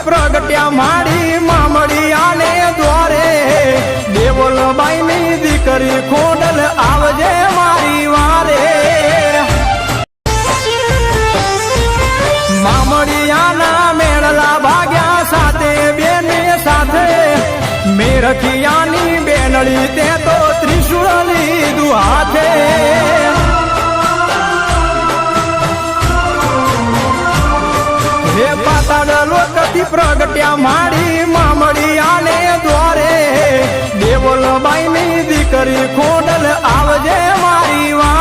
પ્રગટ્યા માડી મામડિયાને દ્વારે દેવલબાઈ ની દીકરી ખોડલ આવજે મારી વારે મામડિયાના મેળલા ભાગ્યા સાથે બેને સાથે મેરખિયાની બેનડી તે તો ત્રિશુળ લીધું હાથે હે પાતાળ લોકથી પ્રગટ્યા માડી મામડિયાને દ્વારે દેવલબાઈ ની દીકરી ખોડલ આવજે મારી વા